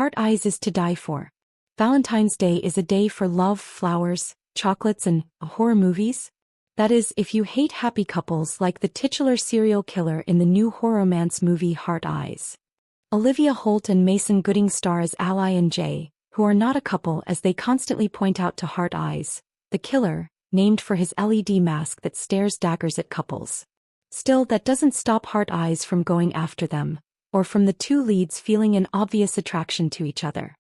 Heart Eyes is to die for. Valentine's Day is a day for love, flowers, chocolates and horror movies. That is, if you hate happy couples like the titular serial killer in the new horror romance movie Heart Eyes. Olivia Holt and Mason Gooding star as Ally and Jay, who are not a couple as they constantly point out to Heart Eyes, the killer, named for his LED mask that stares daggers at couples. Still, that doesn't stop Heart Eyes from going after them, or from the two leads feeling an obvious attraction to each other.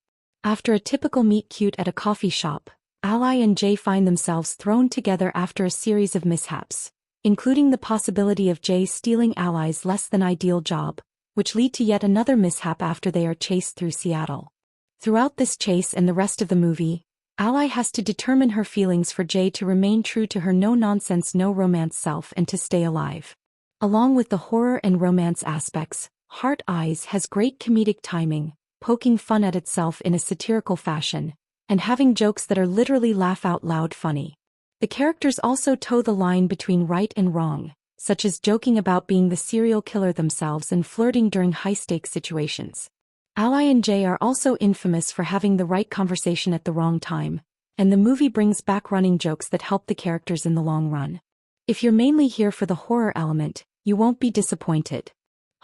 After a typical meet-cute at a coffee shop, Ally and Jay find themselves thrown together after a series of mishaps, including the possibility of Jay stealing Ally's less-than-ideal job, which lead to yet another mishap after they are chased through Seattle. Throughout this chase and the rest of the movie, Ally has to determine her feelings for Jay to remain true to her no-nonsense, no-romance self and to stay alive. Along with the horror and romance aspects, Heart Eyes has great comedic timing, poking fun at itself in a satirical fashion, and having jokes that are literally laugh-out-loud funny. The characters also toe the line between right and wrong, such as joking about being the serial killer themselves and flirting during high-stakes situations. Ally and Jay are also infamous for having the right conversation at the wrong time, and the movie brings back running jokes that help the characters in the long run. If you're mainly here for the horror element, you won't be disappointed.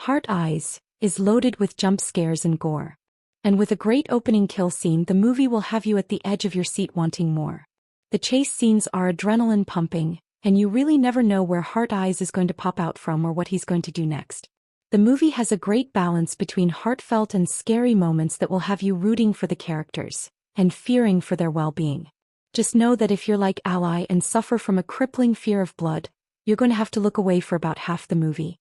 Heart Eyes is loaded with jump scares and gore. And with a great opening kill scene, the movie will have you at the edge of your seat wanting more. The chase scenes are adrenaline pumping, and you really never know where Heart Eyes is going to pop out from or what he's going to do next. The movie has a great balance between heartfelt and scary moments that will have you rooting for the characters, and fearing for their well-being. Just know that if you're like Ally and suffer from a crippling fear of blood, you're going to have to look away for about half the movie.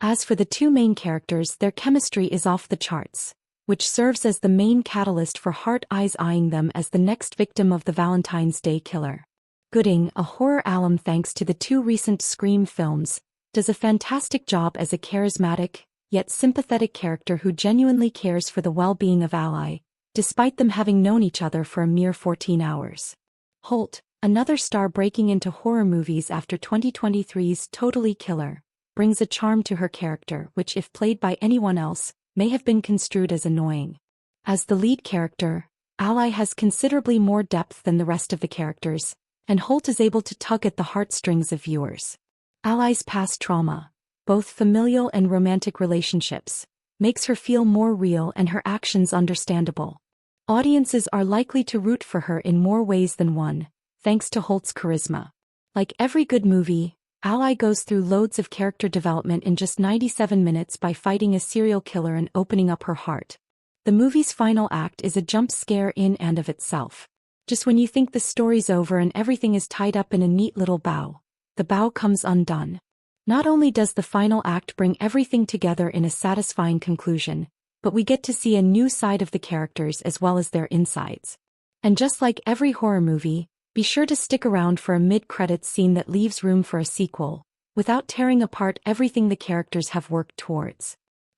As for the two main characters, their chemistry is off the charts, which serves as the main catalyst for Heart Eyes eyeing them as the next victim of the Valentine's Day killer. Gooding, a horror alum thanks to the two recent Scream films, does a fantastic job as a charismatic, yet sympathetic character who genuinely cares for the well-being of Ally, despite them having known each other for a mere 14 hours. Holt, another star breaking into horror movies after 2023's Totally Killer, brings a charm to her character which, if played by anyone else, may have been construed as annoying. As the lead character, Ally has considerably more depth than the rest of the characters, and Holt is able to tug at the heartstrings of viewers. Ally's past trauma, both familial and romantic relationships, makes her feel more real and her actions understandable. Audiences are likely to root for her in more ways than one, thanks to Holt's charisma. Like every good movie, Ally goes through loads of character development in just 97 minutes by fighting a serial killer and opening up her heart. The movie's final act is a jump scare in and of itself. Just when you think the story's over and everything is tied up in a neat little bow, the bow comes undone. Not only does the final act bring everything together in a satisfying conclusion, but we get to see a new side of the characters as well as their insides. And just like every horror movie, be sure to stick around for a mid-credits scene that leaves room for a sequel, without tearing apart everything the characters have worked towards.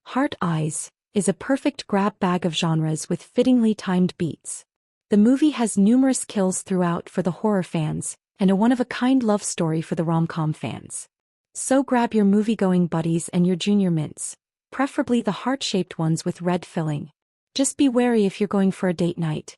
Heart Eyes is a perfect grab bag of genres with fittingly timed beats. The movie has numerous kills throughout for the horror fans, and a one-of-a-kind love story for the rom-com fans. So grab your movie-going buddies and your junior mints, preferably the heart-shaped ones with red filling. Just be wary if you're going for a date night.